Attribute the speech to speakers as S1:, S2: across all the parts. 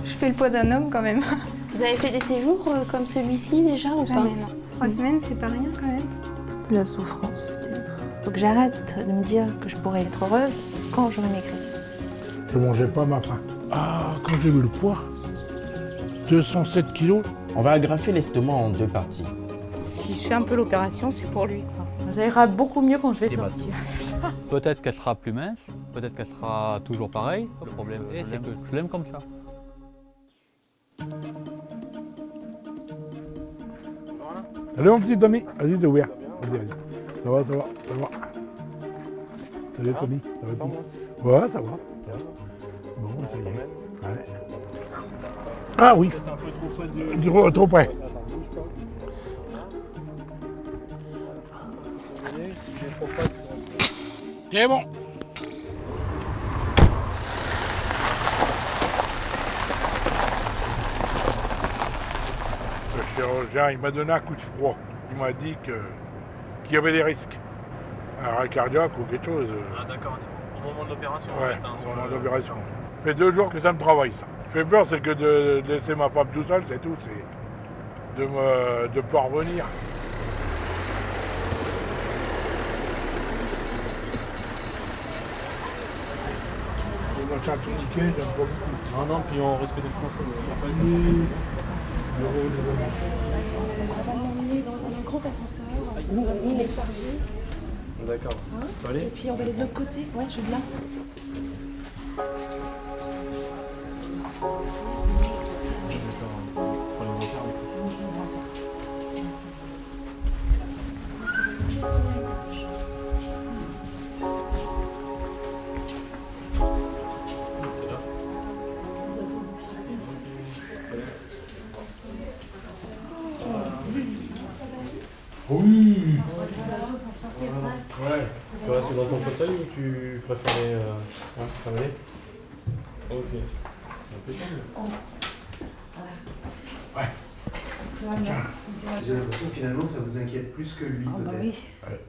S1: Je fais le poids d'un homme quand même.
S2: Vous avez fait des séjours comme celui-ci déjà ou pas?
S1: Jamais, non. 3 semaines, c'est pas rien quand même.
S3: C'était la souffrance.
S2: Faut que j'arrête de me dire que je pourrais être heureuse quand j'aurai maigri.
S4: Je mangeais pas ma faim. Ah, quand j'ai vu le poids, 207 kilos.
S5: On va agrafer l'estomac en 2 parties.
S3: Si je fais un peu l'opération, c'est pour lui, quoi. Ça ira beaucoup mieux quand je vais sortir.
S6: Peut-être qu'elle sera plus mince, peut-être qu'elle sera toujours pareille. Le problème, c'est que je l'aime comme ça.
S4: Salut mon petit Tommy, vas-y c'est ouvert. Vas-y. Ça va. Salut Tommy, ça va Tommy? Ouais, ça va. Bon, ça y est. Ouais. Ah oui. Trop près. C'est bon. Le chirurgien, il m'a donné un coup de froid. Il m'a dit qu'il y avait des risques. Un arrêt cardiaque ou quelque chose.
S7: Ah d'accord, au moment de l'opération.
S4: Ouais,
S7: en fait,
S4: au moment de l'opération. Ça fait 2 jours que ça me travaille, ça. Ce qui fait peur, c'est que de laisser ma femme tout seul, c'est tout. C'est de pas revenir. Le machin tout niqué, j'aime pas beaucoup.
S7: Non, puis on risque de commencer.
S2: On va l'emmener dans un grand ascenseur, on va essayer de les charger.
S7: D'accord.
S2: Et puis on va aller de l'autre côté. Ouais, je viens.
S4: Oui. Ouais.
S7: Tu restes dans ton fauteuil ou tu préférais travailler? Ok.
S8: J'ai l'impression que finalement ça vous inquiète plus que lui
S9: Ah bah
S8: peut-être.
S9: oui.
S4: Ouais.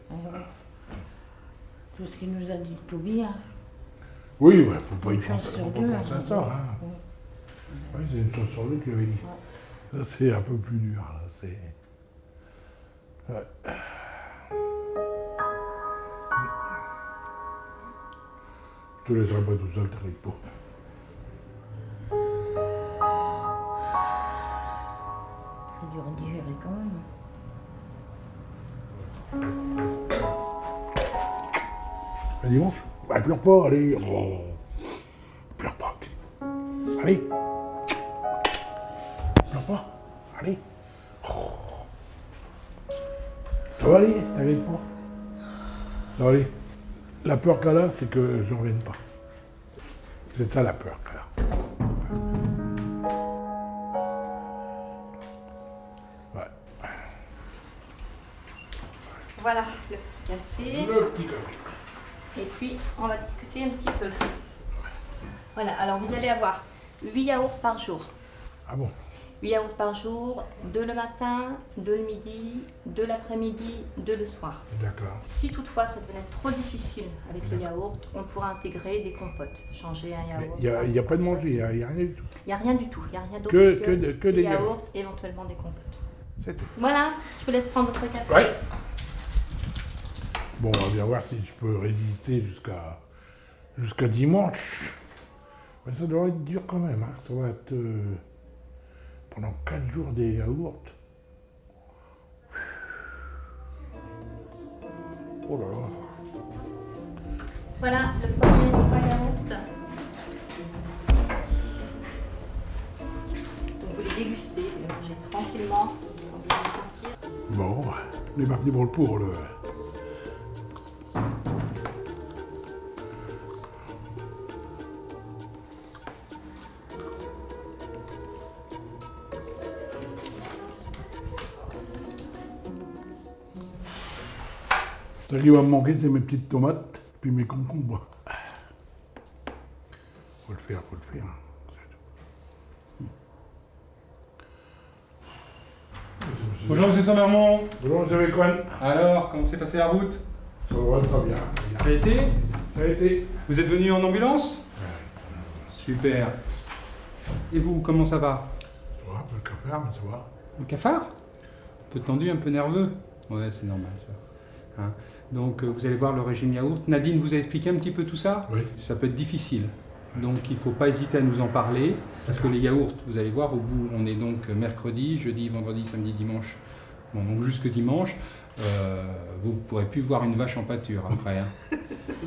S9: Tout ce qu'il nous a dit Toby, hein.
S4: Oui, ouais, faut pas y penser,
S9: Sur
S4: faut pas
S9: deux,
S4: penser à ça. Hein.
S9: Ouais.
S4: Oui, c'est une chose sur deux qu'il avait dit. Ça, c'est un peu plus dur. Là. C'est... Ouais. Je te laisserai pas tout seul, t'arrives pas.
S9: C'est dur à digérer quand même.
S4: Le dimanche? Bah, pleure pas, allez. Oh. Pleure pas. Allez. Pleure pas. Allez. Oh. Ça va aller, t'inquiète pas. Ça va aller. La peur qu'elle a, c'est que je ne revienne pas. C'est ça la peur qu'elle a. Ouais.
S10: Voilà, le petit café.
S4: Le petit café.
S10: Et puis, on va discuter un petit peu. Voilà, alors vous allez avoir 8 yaourts par jour.
S4: Ah bon?
S10: 8 yaourts par jour, 2 le matin, 2 le midi, 2 l'après-midi, 2 le soir.
S4: D'accord.
S10: Si toutefois ça devenait trop difficile avec les yaourts, on pourra intégrer des compotes. Changer un yaourt.
S4: Il n'y a pas de manger, il n'y a rien du tout.
S10: Il n'y a rien du tout, il n'y a rien d'autre
S4: Que des
S10: yaourts, éventuellement des compotes.
S4: C'est tout.
S10: Voilà, je vous laisse prendre votre café.
S4: Ouais. Bon, on va bien voir si je peux résister jusqu'à dimanche. Mais ça doit être dur quand même. Hein. Ça va être pendant 4 jours des yaourts. Oh là là.
S10: Voilà, le premier repas yaourt. Donc vous les dégustez, vous les mangez tranquillement, pour bien les sentir.
S4: Bon, on est parti pour le... Ce qui va me manquer, c'est mes petites tomates, puis mes concombres. Faut le faire.
S11: Bonjour Monsieur Sommermont.
S4: Bonjour, Monsieur Vécoine.
S11: Alors, comment s'est passée la route?
S4: Ça va très bien.
S11: Ça a été?
S4: Ça a été.
S11: Vous êtes venu en ambulance? Super. Et vous, comment ça va?
S4: Ça va, un peu le cafard, mais ça va.
S11: Le cafard? Un peu tendu, un peu nerveux? Ouais, c'est normal ça. Hein? Donc vous allez voir le régime yaourt. Nadine vous a expliqué un petit peu tout ça?
S4: Oui.
S11: Ça peut être difficile. Donc il ne faut pas hésiter à nous en parler, parce que les yaourts, vous allez voir, au bout, on est donc mercredi, jeudi, vendredi, samedi, dimanche. Bon, donc jusque dimanche, vous ne pourrez plus voir une vache en pâture après. Hein.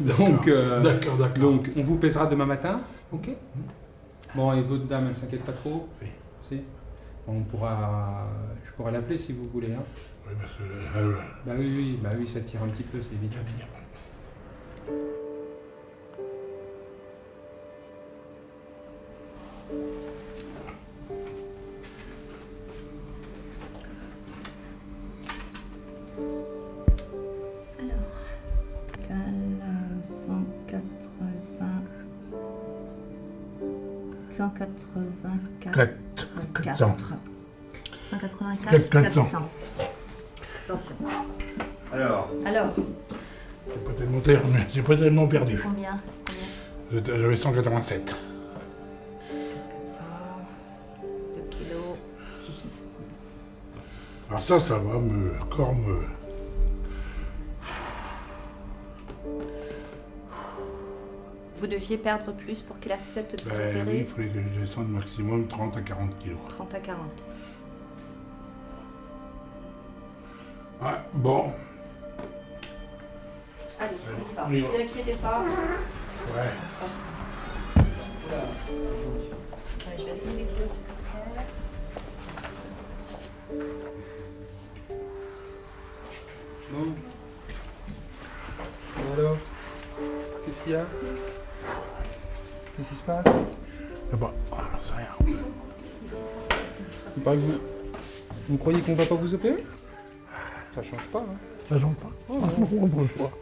S11: Donc,
S4: D'accord.
S11: donc on vous pèsera demain matin, ok? Bon, et votre dame, elle s'inquiète pas trop?
S4: Oui.
S11: Si? Bon, je pourrais l'appeler si vous voulez. Hein.
S4: Oui, parce que...
S11: Bah oui, ça tire un petit peu, c'est évident.
S4: Ça tire.
S10: Alors, 184, 400. Attention.
S7: Alors,
S4: J'ai pas tellement perdu.
S10: Combien?
S4: J'avais 187.
S10: 400, 2 kilos, 6.
S4: Alors ça va me... Corps me...
S10: Vous deviez perdre plus pour qu'il accepte de vous
S4: Oui,
S10: opérer?
S4: il fallait que je descende maximum 30 à 40 kilos.
S10: 30 à 40.
S4: Ouais, bon.
S10: Allez, on y va.
S4: On y
S10: Ne
S4: va.
S10: vous inquiétez pas.
S4: Ouais.
S10: Ouais, je vais donner les kilos secrétaires.
S11: Bon. Alors, qu'est-ce qu'il y a? Qu'est-ce qui se passe?
S4: Bah, j'en sais rien.
S11: Il paraît que vous croyez qu'on va pas vous opérer? Ça change pas, hein?
S4: Ça change pas.
S11: Oh,
S4: On change pas.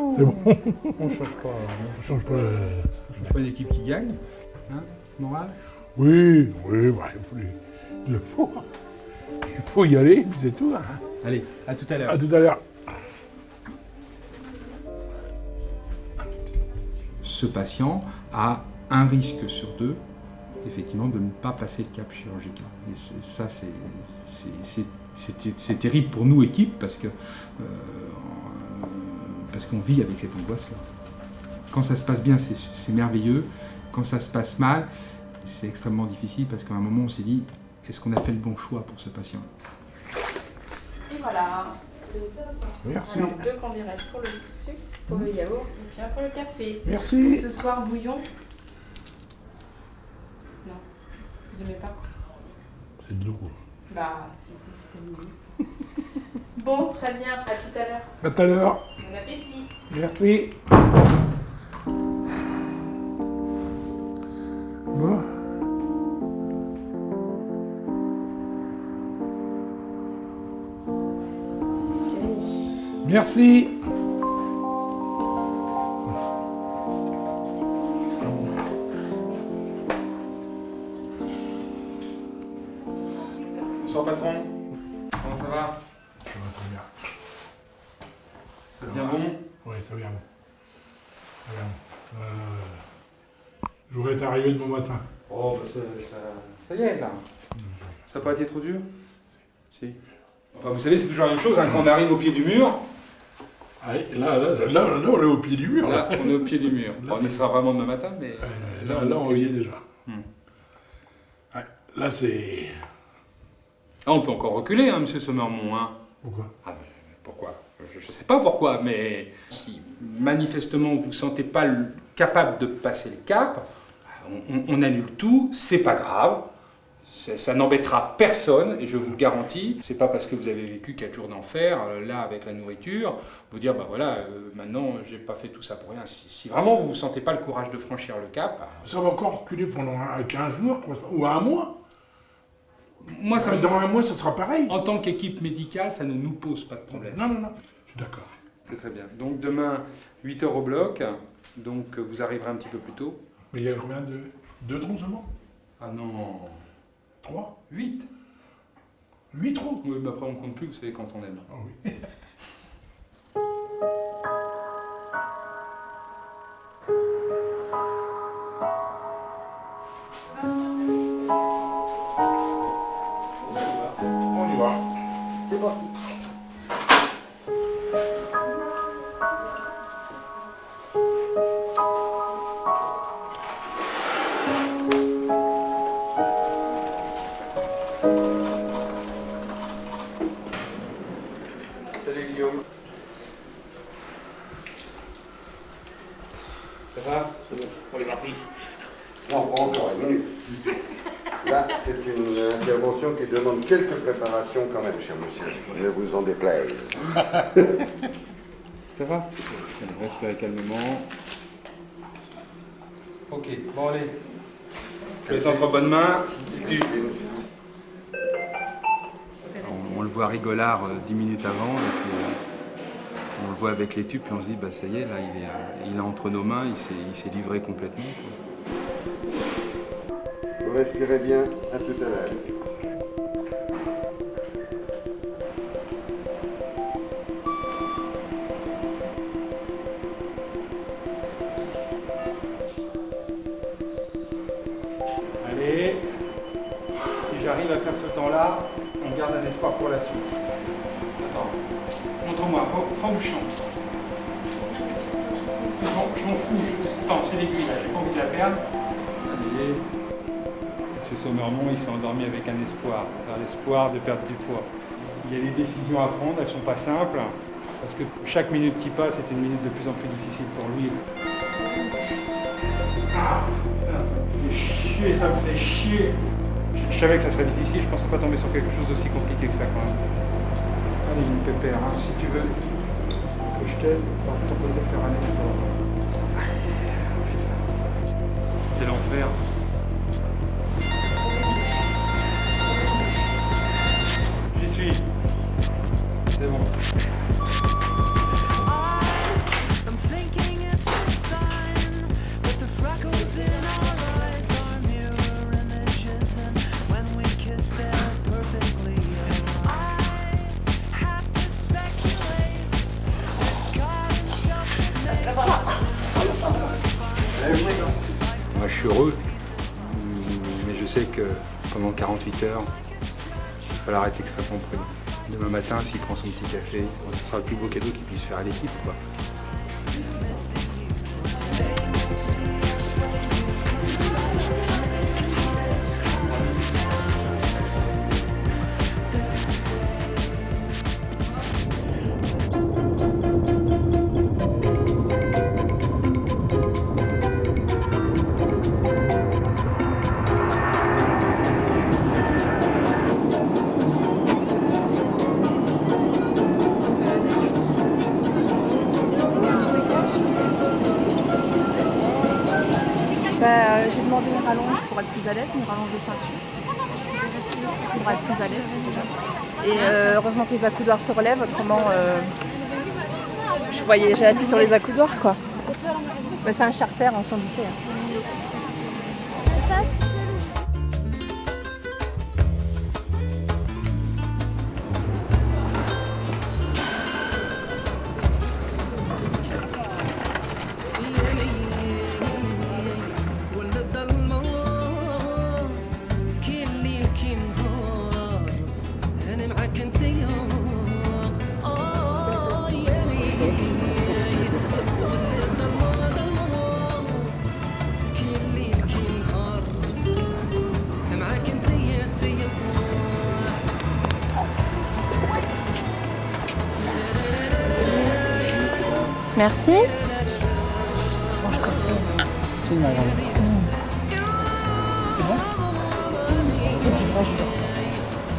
S11: non.
S4: C'est bon.
S11: On change pas.
S4: On change pas.
S11: On change pas une équipe qui gagne. Hein? Moral?
S4: Oui, bah, il faut y aller, puis c'est tout. Hein.
S11: Allez, à tout à l'heure.
S4: À tout à l'heure.
S11: Ce patient a un risque sur 2, effectivement, de ne pas passer le cap chirurgical. Et ça, c'est terrible pour nous, équipe, parce qu'on vit avec cette angoisse-là. Quand ça se passe bien, c'est merveilleux. Quand ça se passe mal, c'est extrêmement difficile, parce qu'à un moment, on s'est dit, est-ce qu'on a fait le bon choix pour ce patient?
S3: Et voilà.
S4: Merci.
S3: Alors, 2 candidates pour le sucre, pour le yaourt, et puis un pour le café.
S4: Merci.
S3: Et ce soir, bouillon. Non, vous aimez pas?
S4: C'est de l'eau.
S3: Bah, si vous vitaminé. Bon, très bien, à tout à l'heure.
S4: À tout à l'heure.
S3: Bon appétit.
S4: Merci. Bon. Merci.
S11: Bonsoir, patron. Comment ça va?
S4: Ça va très bien.
S11: Ça devient bon?
S4: Oui, ça vient bon. Je voudrais t'arriver demain matin.
S11: Oh, bah ça y est, là. Ça n'a pas été trop dur? Si. Enfin, vous savez, c'est toujours la même chose, hein, quand on arrive au pied du mur.
S4: Allez, là, on est au pied du mur.
S11: Là, on est au pied du mur.
S4: Là,
S11: On y sera vraiment demain matin, mais...
S4: Là, on y est déjà. Ouais, là, c'est...
S11: Ah, on peut encore reculer, hein, monsieur Sommermont. Hein.
S4: Pourquoi?
S11: Ah, mais pourquoi? Je ne sais pas pourquoi, mais si manifestement vous ne sentez pas capable de passer le cap, on annule tout, c'est pas grave. Ça n'embêtera personne, et je vous le garantis. C'est pas parce que vous avez vécu 4 jours d'enfer, là, avec la nourriture, vous dire, bah voilà, maintenant, j'ai pas fait tout ça pour rien. Si vraiment vous ne sentez pas le courage de franchir le cap...
S4: Ça va encore reculer pendant 15 jours, ou un mois.
S11: Moi, ça
S4: dans un mois, ça sera pareil.
S11: En tant qu'équipe médicale, ça ne nous pose pas de problème.
S4: Non, je suis d'accord.
S11: C'est très bien. Donc demain, 8h au bloc, donc vous arriverez un petit peu plus tôt.
S4: Mais il y a combien de... 2 trous seulement?
S11: Ah non...
S4: 3?
S11: 8.
S4: 8 trous?
S11: Oui, mais après on compte plus, vous savez, quand on aime.
S4: Ah oui.
S12: Non, pas encore, une minute. Là, c'est une intervention qui demande quelques préparations quand même, cher monsieur. Ne vous en déplaise.
S11: Ça va? Respirez calmement. Ok, bon allez. Je laisse entre bonnes mains. Et puis... On le voit rigolard 10 minutes avant, et puis on le voit avec les tubes, puis on se dit, bah ça y est, là, il est entre nos mains, il s'est livré complètement. Quoi.
S12: Vous respirez bien, à tout à l'heure.
S11: Allez, si j'arrive à faire ce temps-là, on garde un espoir pour la suite. Attends, montre-moi, prends le champ. Je m'en fous, attends, c'est l'aiguille là, j'ai pas envie de la perdre. Allez. Monsieur Sommermont, il s'est endormi avec un espoir, l'espoir de perdre du poids. Il y a des décisions à prendre, elles sont pas simples, parce que chaque minute qui passe est une minute de plus en plus difficile pour lui. Ah, ça me fait chier. Je savais que ça serait difficile, je pensais pas tomber sur quelque chose d'aussi compliqué que ça quand même. Allez mon pépère, hein, si tu veux que je t'aide, il va de ton côté faire un effort. Putain. C'est l'enfer. J'y suis. C'est bon. Moi, je suis heureux, mais je sais que pendant 48 heures, il va falloir être extrêmement prudent. Demain matin, s'il prend son petit café, ce sera le plus beau cadeau qu'il puisse faire à l'équipe, quoi.
S2: J'ai demandé une rallonge pour être plus à l'aise, une rallonge de ceinture. Pour être plus à l'aise déjà. Et heureusement que les accoudoirs se relèvent, autrement j'ai assis sur les accoudoirs quoi. Mais c'est un charter en son douté. Merci. Bon, je conseille. C'est une C'est bon.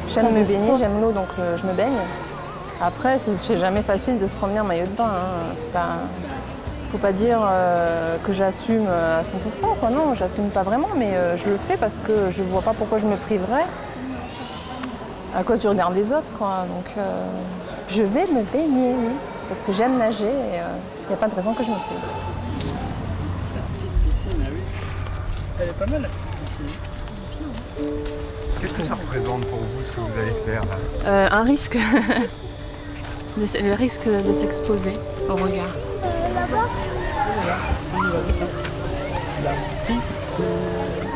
S2: J'aime me baigner, j'aime l'eau, donc je me baigne. Après, c'est jamais facile de se promener en maillot de bain. Faut pas dire que j'assume à 100%, quoi. Non, j'assume pas vraiment, mais je le fais parce que je vois pas pourquoi je me priverais à cause du regard des autres, quoi. Donc, je vais me baigner, oui. Parce que j'aime nager et il n'y a pas de raison que je me prive.
S7: La piscine, ah oui. Elle est pas mal la piscine.
S13: Qu'est-ce que ça représente pour vous ce que vous allez faire là?
S2: Un risque. Le risque de s'exposer au regard.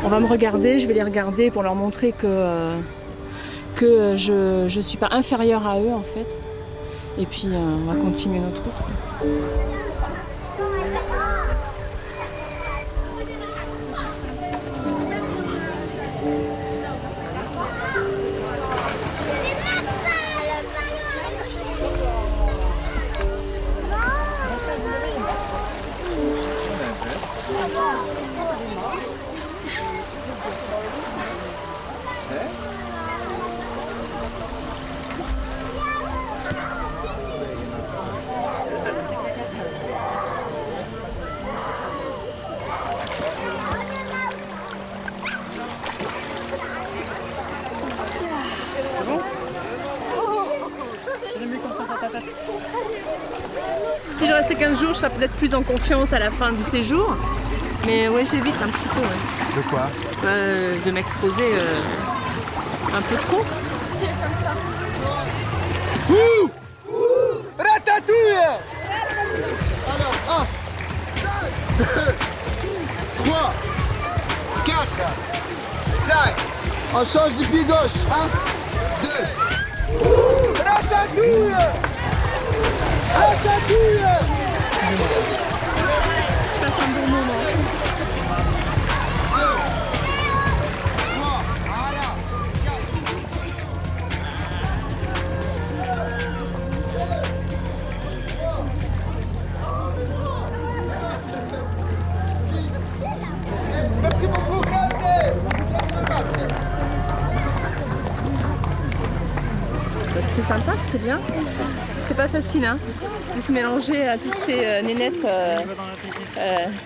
S2: On va me regarder, je vais les regarder pour leur montrer que je ne suis pas inférieure à eux en fait. Et puis on va continuer notre route. restais 15 jours, je serais peut-être plus en confiance à la fin du séjour. Mais ouais, j'évite un petit peu. Ouais.
S13: De quoi?
S2: De m'exposer un peu trop.
S14: Ouh! Ratatouille! Alors, 1, 2, 3, 4, 5. On change du pied gauche. 1, 2. Ratatouille! Ratatouille!
S2: Je passe un bon moment.
S14: Merci beaucoup, grazie!
S2: C'était sympa, c'était bien. C'est pas facile hein, de se mélanger à toutes ces nénettes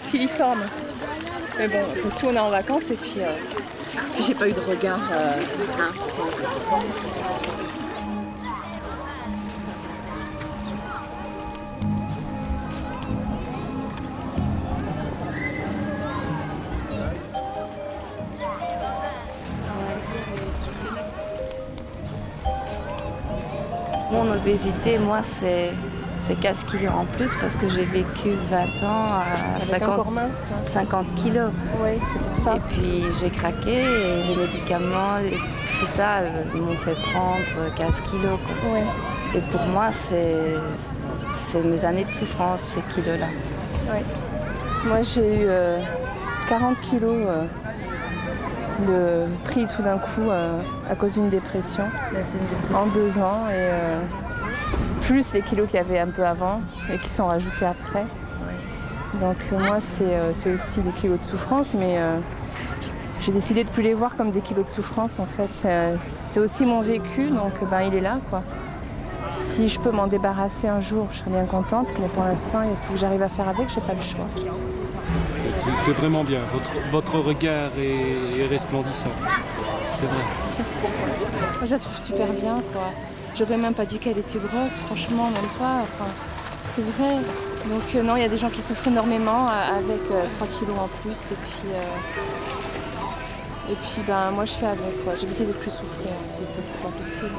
S2: filiformes. Mais bon, tout on est en vacances et puis j'ai pas eu de regard.
S15: Mon obésité, moi, c'est 15 kilos en plus parce que j'ai vécu 20 ans à 50 kilos.
S2: Oui, c'est ça.
S15: Et puis j'ai craqué et les médicaments, tout ça m'ont fait prendre 15 kilos. Quoi.
S2: Ouais.
S15: Et pour moi, c'est mes années de souffrance, ces kilos-là.
S2: Oui. Moi, j'ai eu 40 kilos de pris tout d'un coup à cause d'une dépression en 2 ans et plus les kilos qu'il y avait un peu avant et qui sont rajoutés après. Donc moi c'est aussi des kilos de souffrance mais j'ai décidé de ne plus les voir comme des kilos de souffrance en fait. C'est aussi mon vécu donc il est là quoi. Si je peux m'en débarrasser un jour je serai bien contente mais pour l'instant il faut que j'arrive à faire avec, j'ai pas le choix.
S16: C'est vraiment bien, votre regard est resplendissant, c'est vrai.
S2: Moi, je la trouve super bien, quoi. J'aurais même pas dit qu'elle était grosse, franchement, même pas. Enfin, c'est vrai. Donc non, il y a des gens qui souffrent énormément avec 3 kilos en plus. Et puis moi, je fais avec, quoi. J'ai décidé de ne plus souffrir, c'est pas possible.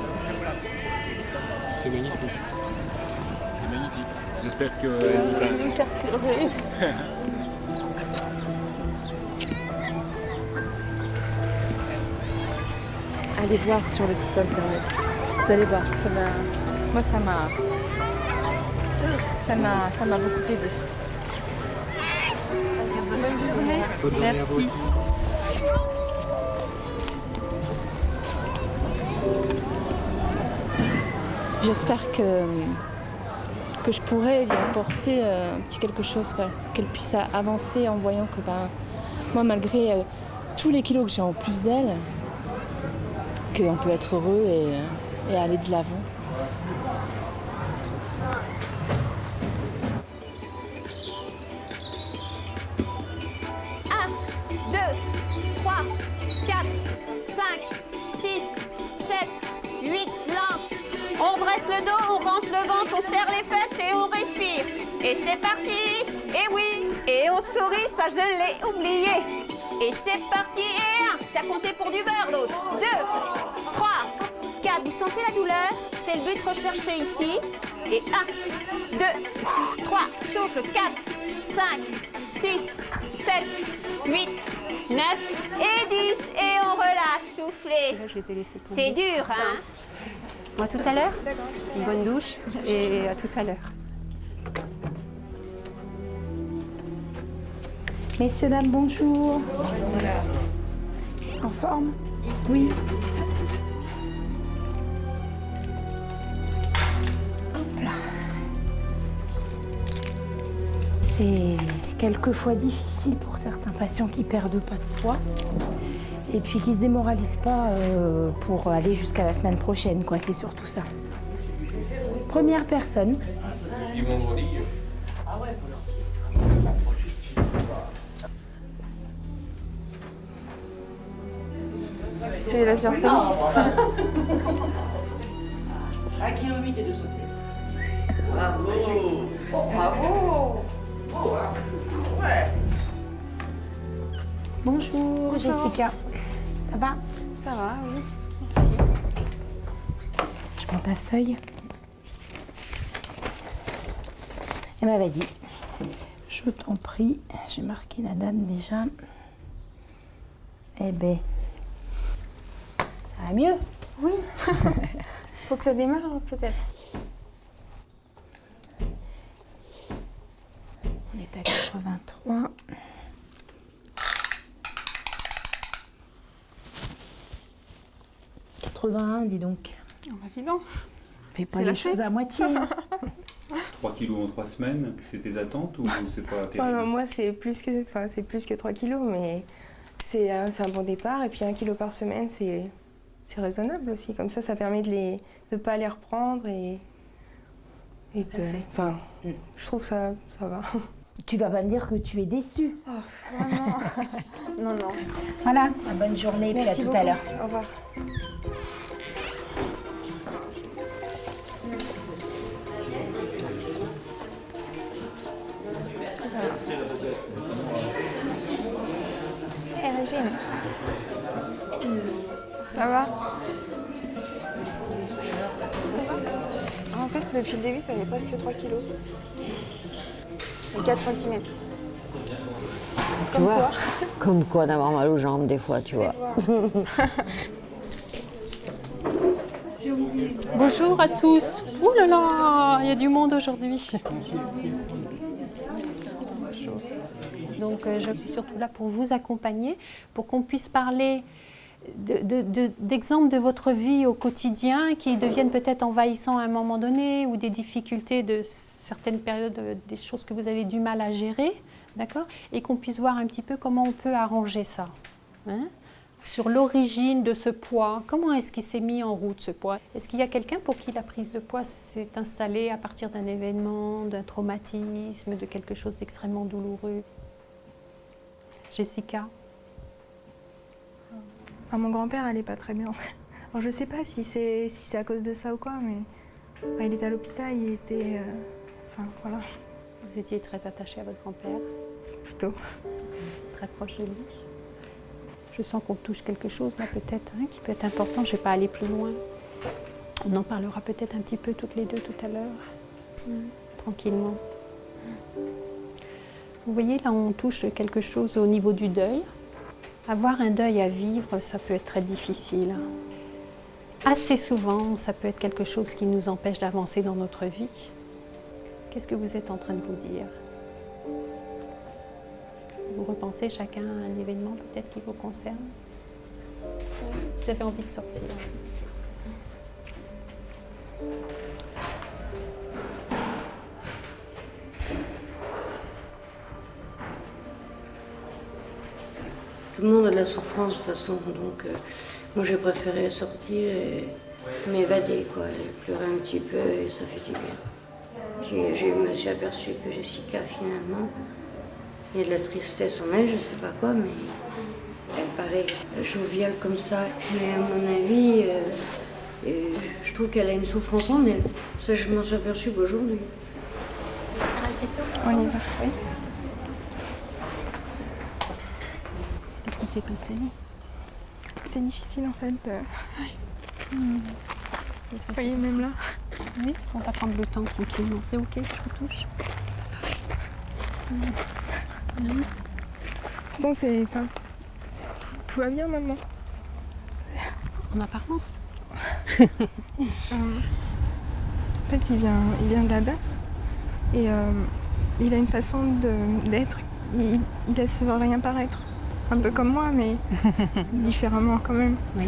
S16: C'est magnifique. C'est magnifique. J'espère que...
S2: Je vais me faire pleurer. Allez voir sur le site internet. Vous allez voir, ça m'a beaucoup aidé.
S15: Bonne journée.
S2: Merci. J'espère que je pourrai lui apporter un petit quelque chose, qu'elle puisse avancer en voyant que moi, malgré tous les kilos que j'ai en plus d'elle, qu'on peut être heureux et aller de l'avant.
S17: On dresse le dos, on rentre le ventre, on serre les fesses et on respire. Et c'est parti, et oui, et on sourit, ça je l'ai oublié. Et c'est parti, et 1, ça comptait pour du beurre, l'autre. 2, 3, 4, vous sentez la douleur? C'est le but recherché ici. Et 1, 2, 3, souffle, 4, 5, 6, 7, 8, 9 et 10. Et on relâche, soufflez. C'est dur, hein?
S18: À tout à l'heure, une bonne douche et à tout à l'heure. Messieurs, dames, bonjour. En forme? Oui. Hop là. C'est quelquefois difficile pour certains patients qui perdent pas de poids. Et puis qui ne se démoralisent pas pour aller jusqu'à la semaine prochaine, quoi. C'est surtout ça. Première personne.
S1: C'est la surprise.
S19: 1,8 kg et 2 cm. Bravo!
S14: Oh, bravo. Oh, ouais.
S18: Bonjour Jessica. Ça va?
S1: Ça va, oui.
S18: Je prends ta feuille. Eh ben vas-y. Je t'en prie. J'ai marqué la date déjà. Eh ben. Ça va mieux?
S1: Oui. Faut que ça démarre peut-être.
S18: On est à 83. Dis donc.
S1: Oh bah dis donc.
S18: Fais pas les choses à moitié.
S19: 3 kilos en 3 semaines, c'est tes attentes ou c'est pas terrible?
S1: Non, moi c'est plus que 3 kilos, mais c'est un bon départ. Et puis 1 kilo par semaine, c'est raisonnable aussi. Comme ça permet de ne pas les reprendre et enfin, je trouve que ça va.
S18: Tu vas pas me dire que tu es déçue.
S1: Oh, vraiment. Non.
S18: Voilà, bonne journée, puis à tout à l'heure.
S1: Au revoir. Hey Régine, ça va? En fait, depuis le début, ça fait presque 3 kilos. Et 4 cm. Comme
S9: vois,
S1: toi.
S9: Comme quoi d'avoir mal aux jambes des fois, tu vois.
S20: Bonjour à tous. Ouh là là, il y a du monde aujourd'hui. Donc je suis surtout là pour vous accompagner, pour qu'on puisse parler d'exemples de votre vie au quotidien qui deviennent peut-être envahissants à un moment donné ou des difficultés de certaines périodes, des choses que vous avez du mal à gérer, d'accord? Et qu'on puisse voir un petit peu comment on peut arranger ça. Hein? Sur l'origine de ce poids, comment est-ce qu'il s'est mis en route ce poids? Est-ce qu'il y a quelqu'un pour qui la prise de poids s'est installée à partir d'un événement, d'un traumatisme, de quelque chose d'extrêmement douloureux? Jessica?
S1: Mon grand-père allait pas très bien. Alors, je sais pas si c'est à cause de ça ou quoi, mais il était à l'hôpital, il était... Enfin, voilà.
S20: Vous étiez très attachée à votre grand-père?
S1: Plutôt.
S20: Très proche de lui? Je sens qu'on touche quelque chose là peut-être, hein, qui peut être important. Je ne vais pas aller plus loin. On en parlera peut-être un petit peu toutes les deux tout à l'heure, tranquillement. Vous voyez, là on touche quelque chose au niveau du deuil. Avoir un deuil à vivre, ça peut être très difficile. Assez souvent, ça peut être quelque chose qui nous empêche d'avancer dans notre vie. Qu'est-ce que vous êtes en train de vous dire? Vous repensez chacun à un événement peut-être qui vous concerne? Vous avez envie de sortir?
S9: Tout le monde a de la souffrance de toute façon, donc moi j'ai préféré sortir et m'évader, quoi, et pleurer un petit peu et ça fait du bien. Je me suis aperçue que Jessica finalement, il y a de la tristesse en elle, je sais pas quoi, mais elle paraît joviale comme ça. Mais à mon avis, je trouve qu'elle a une souffrance en elle. Ça, je m'en suis aperçue qu'aujourd'hui.
S1: On y va, oui.
S20: Qu'est-ce qui s'est passé?
S1: C'est difficile en fait. Vous voyez, même là.
S20: Oui, on va prendre le temps tranquillement. C'est ok que je vous touche?
S1: Bon, tout va bien maintenant.
S20: En apparence.
S1: En fait, il vient d'Alsace et il a une façon d'être. Il laisse rien paraître. Un peu comme moi, mais différemment quand même.
S20: Oui.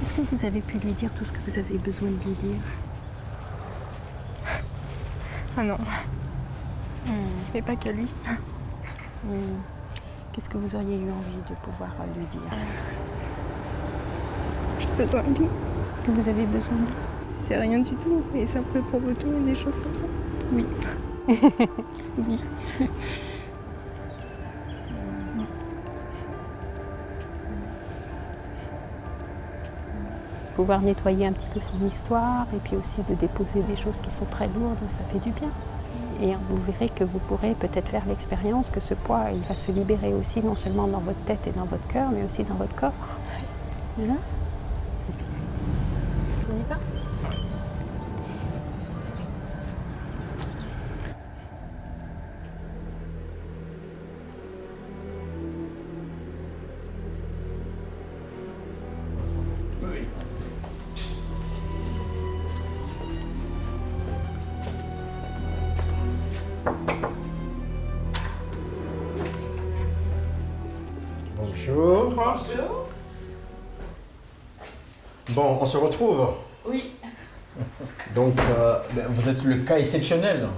S20: Est-ce que vous avez pu lui dire tout ce que vous avez besoin de lui dire?
S1: Ah non. Mais pas qu'à lui.
S20: Qu'est-ce que vous auriez eu envie de pouvoir lui dire?
S1: J'ai besoin de lui.
S20: Que vous avez besoin de lui?
S1: C'est rien du tout et ça peut provoquer des choses comme ça.
S20: Oui. Oui. Pouvoir nettoyer un petit peu son histoire et puis aussi de déposer des choses qui sont très lourdes, ça fait du bien. Et vous verrez que vous pourrez peut-être faire l'expérience que ce poids, il va se libérer aussi, non seulement dans votre tête et dans votre cœur, mais aussi dans votre corps. Voilà. On y va ?
S5: Bonjour.
S14: Bonjour.
S5: Bon, on se retrouve.
S14: Oui.
S5: Donc, vous êtes le cas exceptionnel.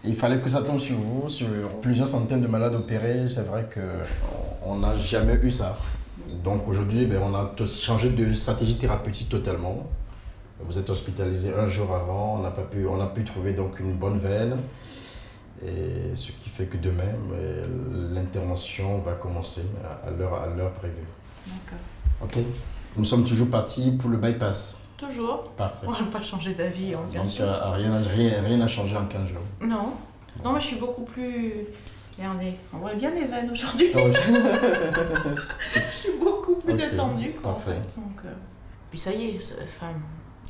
S5: Il fallait que ça tombe sur vous, sur plusieurs centaines de malades opérés. C'est vrai qu'on n'a jamais eu ça. Donc aujourd'hui, on a changé de stratégie thérapeutique totalement. Vous êtes hospitalisé un jour avant, on a pu trouver donc une bonne veine. Et ce qui fait que demain, l'intervention va commencer à l'heure prévue.
S14: D'accord.
S5: Ok. Nous sommes toujours partis pour le bypass.
S14: Toujours.
S5: Parfait.
S14: On n'a pas changé d'avis en 15
S5: Donc
S14: jours.
S5: rien n'a changé en 15 jours.
S14: Non. Non, moi je suis beaucoup plus... Regardez, on voit bien mes veines aujourd'hui.
S5: Oh,
S14: je suis beaucoup plus
S5: Ok,
S14: détendue. Quoi,
S5: parfait.
S14: En fait. Donc, Puis ça y est,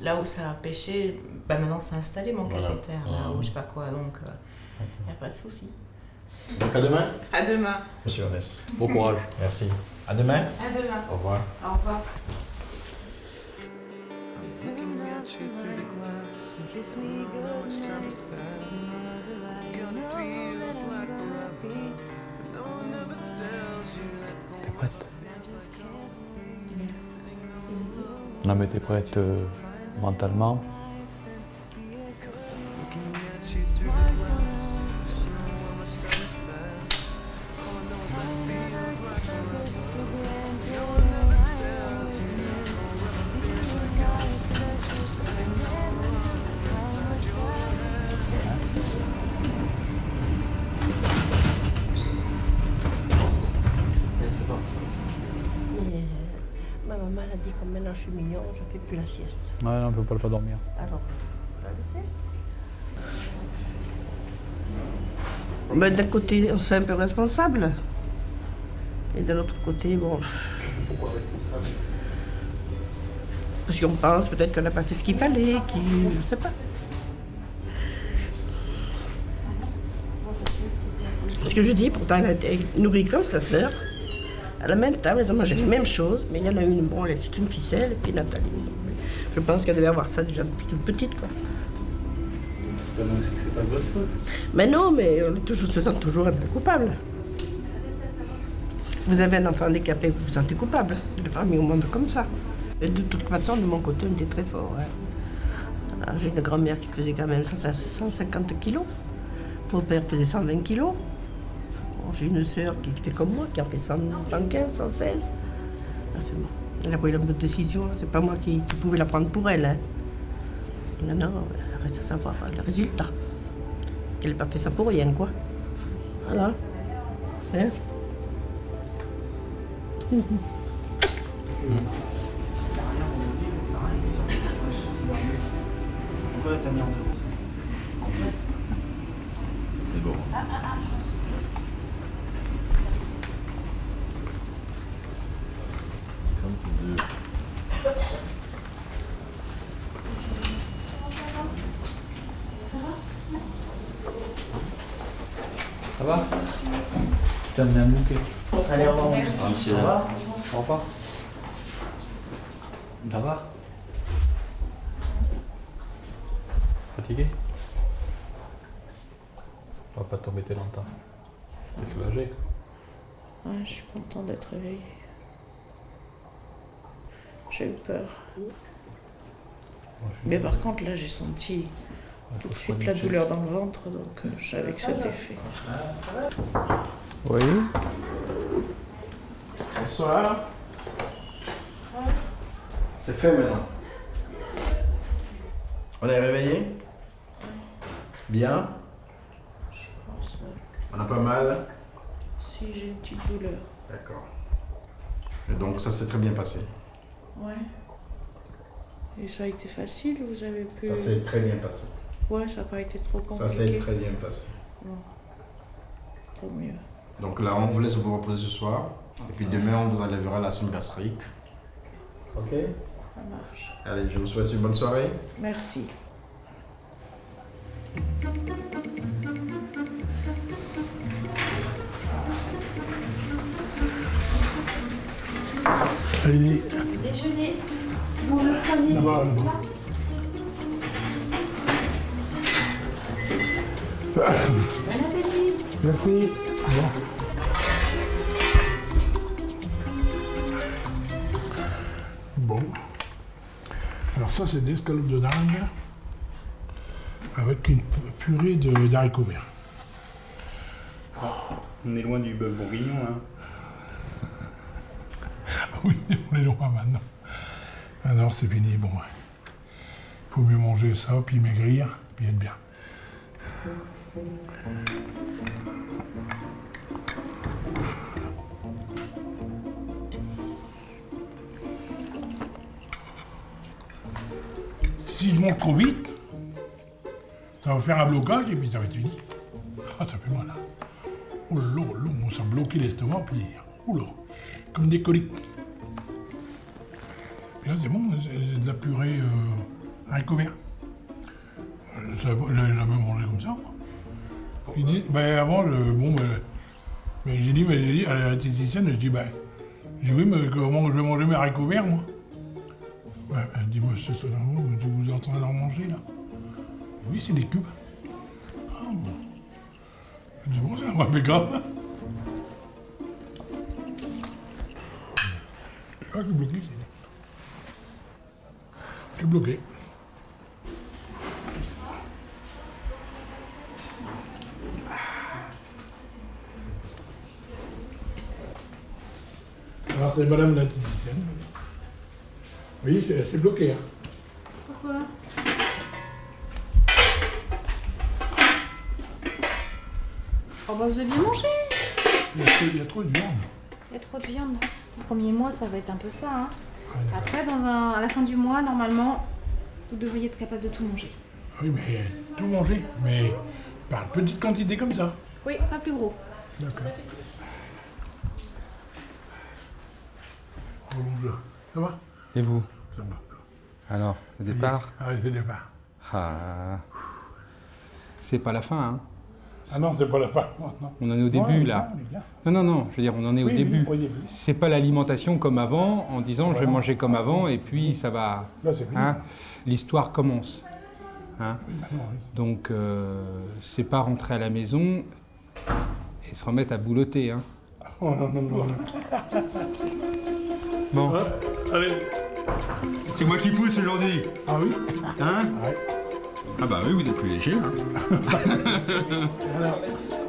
S14: là où ça a pêché, maintenant c'est installé mon cathéter, là où je sais pas quoi, donc il n'y a pas de souci.
S5: Donc à demain.
S14: À demain.
S5: Monsieur Ernest.
S6: Bon courage.
S5: Merci. À demain.
S14: À demain.
S5: Au revoir.
S14: Au revoir.
S6: T'es prête? Non mais t'es prête mentalement?
S21: Ma maman a dit que maintenant je suis mignon, je ne fais plus la sieste.
S6: Ouais, non, on peut pas le faire dormir.
S21: Alors,
S14: D'un côté, on se sent un peu responsable. Et de l'autre côté, bon...
S13: Pourquoi responsable?
S14: Parce qu'on pense peut-être qu'on n'a pas fait ce qu'il fallait, je ne sais pas. Ce que je dis, pourtant, elle a été nourrie comme sa sœur. À la même table, elles ont mangé les mêmes choses, mais il y en a une, bon, c'est une ficelle, et puis Nathalie. Je pense qu'elle devait avoir ça déjà depuis toute petite, quoi.
S13: C'est que c'est pas de votre faute.
S14: Mais non, mais on se sent toujours un peu coupable. Vous avez un enfant handicapé, vous vous sentez coupable de l'avoir mis au monde comme ça. Et de toute façon, de mon côté, on était très fort. Hein. J'ai une grand-mère qui faisait quand même 150 kilos. Mon père faisait 120 kilos. Bon, j'ai une sœur qui fait comme moi, qui en fait 115, 116. Enfin, bon, elle a pris la bonne décision, c'est pas moi qui pouvais la prendre pour elle. Hein. Non, reste à savoir le résultat. Qu'elle n'a pas fait ça pour rien, quoi. Voilà. Hein?
S13: C'est bon.
S6: Ça va? Je t'ai amené un bouquet.
S5: Allez, au revoir.
S6: Merci.
S5: Au revoir.
S6: Au revoir. Ça va? Fatigué? On va pas t'embêter longtemps. T'es soulagé?
S3: Ouais, je suis contente d'être réveillée. J'ai eu peur. Mais par contre, là, j'ai senti tout de suite la douleur dans le ventre, donc je savais que c'était fait.
S6: Oui.
S5: Bonsoir. C'est fait maintenant. On est réveillé? Bien? On a pas mal?
S3: Si, j'ai une petite douleur.
S5: D'accord. Et donc ça s'est très bien passé?
S3: Ouais. Et ça a été facile, vous avez pu...
S5: Ça s'est très bien passé.
S3: Ouais, ça n'a pas été trop compliqué.
S5: Ça s'est très bien passé.
S3: Bon. Tant mieux.
S5: Donc là, on vous laisse vous reposer ce soir. Et puis demain, on vous enlèvera la sonde gastrique. Ok?
S3: Ça marche.
S5: Allez, je vous souhaite une bonne soirée.
S3: Merci.
S4: Allez,
S10: Déjeuner. Vous le prenez.
S4: là-bas.
S10: Bon appétit.
S4: Merci. Bon. Alors ça, c'est des escalopes de dingue avec une purée d'haricots verts.
S19: On est loin du bœuf bourguignon, hein.
S4: Oui, on est loin maintenant. Alors c'est fini, bon. Il faut mieux manger ça, puis maigrir, puis être bien. Si je mange trop vite, ça va faire un blocage et puis ça va être fini. Ah, ça fait mal. Oh là là, ça a bloqué l'estomac, puis oh là, comme des coliques. Puis là, c'est bon, c'est de la purée haricots verts. J'avais jamais mangé comme ça. Il dit, avant, j'ai dit à la diététicienne, j'ai dit, oui, mais comment je vais manger mes haricots verts, moi? Elle dit, monsieur Solangeau, vous êtes en train d'en manger, là? Oui, c'est des cubes. Ah bon. Je dis, bon, ça va, mais grave. Je suis bloqué, je suis bloqué. Alors c'est madame la diététicienne. Oui, c'est bloqué. Hein.
S10: Pourquoi? Oh bah vous avez bien mangé.
S4: Il y a trop de viande.
S10: Il y a trop de viande. Le premier mois, ça va être un peu ça. Hein. Après, à la fin du mois, normalement, vous devriez être capable de tout manger.
S4: Oui, mais tout manger, mais par petite quantité comme ça.
S10: Oui, pas plus gros.
S4: D'accord. Oh, bonjour. Ça va?
S11: Et vous?
S4: Ça va.
S11: Alors, le départ?
S4: Ah, le départ.
S11: Ah. C'est pas la fin, hein?
S4: Ah non, c'est pas la fin. Non.
S11: On en est au début, là. Non, je veux dire, on en est au début. Oui, au début. C'est pas l'alimentation comme avant, en disant je vais manger comme avant, et puis ça va...
S4: Là, c'est fini.
S11: Hein? L'histoire commence. Hein?
S4: Oui, maintenant, oui.
S11: Donc, c'est pas rentrer à la maison et se remettre à boulotter, hein?
S4: Oh non.
S11: Bon.
S4: Allez.
S11: C'est moi qui pousse aujourd'hui.
S4: Ah oui?
S11: Hein?
S4: Ouais.
S11: Ah bah oui, vous êtes plus léger. Hein.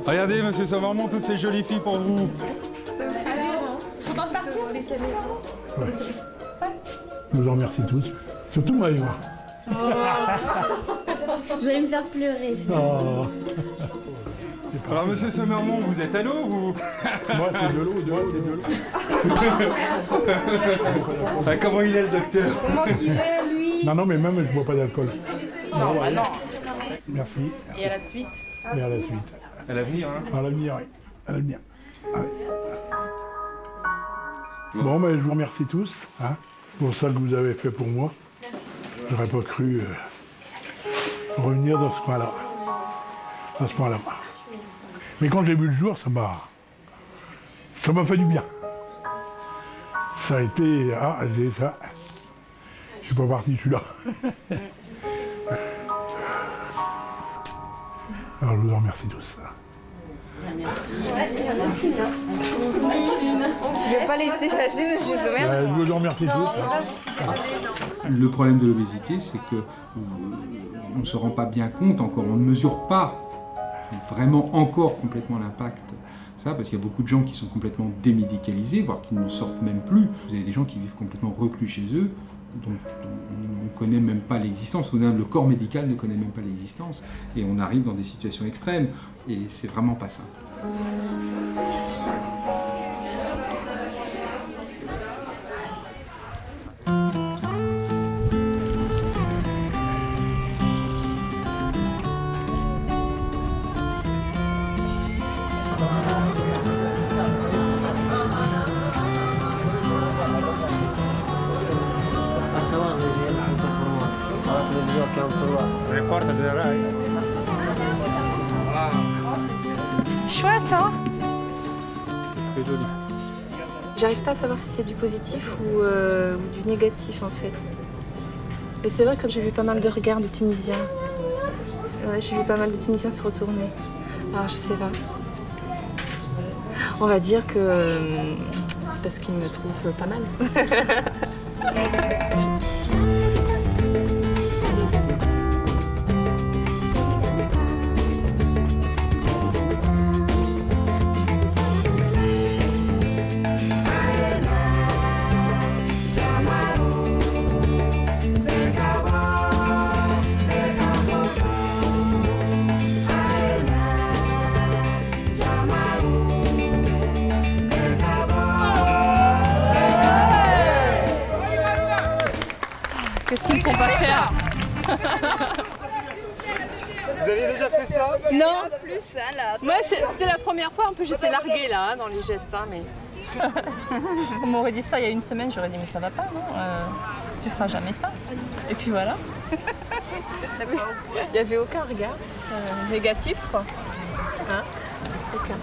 S11: Regardez, monsieur Sauvermont, toutes ces jolies filles pour vous.
S10: Content de partir?
S4: Ouais. Je vous en remercie tous. Surtout moi, Eva.
S10: Vous allez me faire pleurer.
S4: Oh.
S11: Alors, monsieur Sauvermont, vous êtes à l'eau, vous?
S4: Moi, c'est de l'eau,
S11: Ah, comment il est, le docteur?
S10: Comment qu'il est, lui?
S4: Non, mais même, je bois pas d'alcool.
S10: Non, bah non.
S4: Merci.
S10: Et à la suite?
S4: Et à la suite.
S11: À l'avenir, hein?
S4: À l'avenir, oui. À l'avenir. Allez. Bon, je vous remercie tous pour ça que vous avez fait pour moi. J'aurais pas cru revenir dans ce coin-là. À ce point-là. Mais quand j'ai vu le jour, ça m'a fait du bien. Ça a été... j'ai ça. Je suis pas parti, je suis là. Alors je vous en remercie tous.
S10: Je vais pas laisser passer, monsieur Sommer.
S4: Je vous en remercie tous.
S11: Le problème de l'obésité, c'est que on ne se rend pas bien compte encore, on ne mesure pas vraiment encore complètement l'impact. Ça, parce qu'il y a beaucoup de gens qui sont complètement démédicalisés, voire qui ne sortent même plus. Vous avez des gens qui vivent complètement reclus chez eux, dont on ne connaît même pas l'existence, ou même le corps médical ne connaît même pas l'existence. Et on arrive dans des situations extrêmes, et c'est vraiment pas simple.
S14: Dio accanto là.
S7: Le porte della Rai?
S2: Chouette, hein?
S16: C'est joli.
S2: J'arrive pas à savoir si c'est du positif ou du négatif en fait. Et c'est vrai que j'ai vu pas mal de regards de Tunisiens. C'est vrai, j'ai vu pas mal de Tunisiens se retourner. Alors je sais pas. On va dire que c'est parce qu'ils me trouvent pas mal. Qu'est-ce qu'il ne faut pas faire?
S13: Vous aviez déjà fait ça?
S2: Non. Plus, hein, là. Moi, c'était la première fois. En plus, j'étais larguée là, dans les gestes. Hein, mais... On m'aurait dit ça il y a une semaine, j'aurais dit mais ça va pas, non? Tu feras jamais ça. Et puis voilà. Il n'y avait aucun regard négatif, quoi. Hein? Aucun.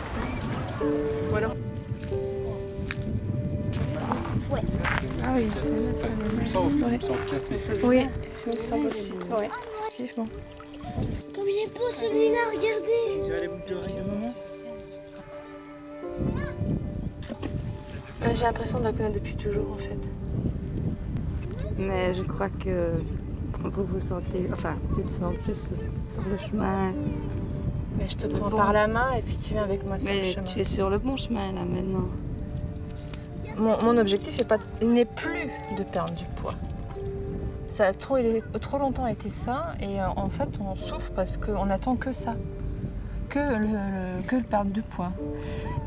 S2: Voilà.
S15: Ouais.
S2: Ah oui,
S16: c'est me semble cassé.
S2: Oui, ça me semble aussi. Ouais, effectivement.
S15: Comme il est beau celui-là, regardez.
S13: Tu vas aller vous pleurer un moment?
S2: J'ai l'impression de la connaître depuis toujours en fait.
S15: Mais je crois que vous vous sentez, enfin, tu te sens plus sur le chemin.
S2: Mais je te prends par la main et puis tu viens avec moi sur le
S15: Mais
S2: chemin.
S15: tu es sur le bon chemin là maintenant.
S2: Mon objectif n'est plus de perdre du poids. Ça a trop longtemps été ça et en fait on souffre parce qu'on n'attend que ça, que le perdre du poids.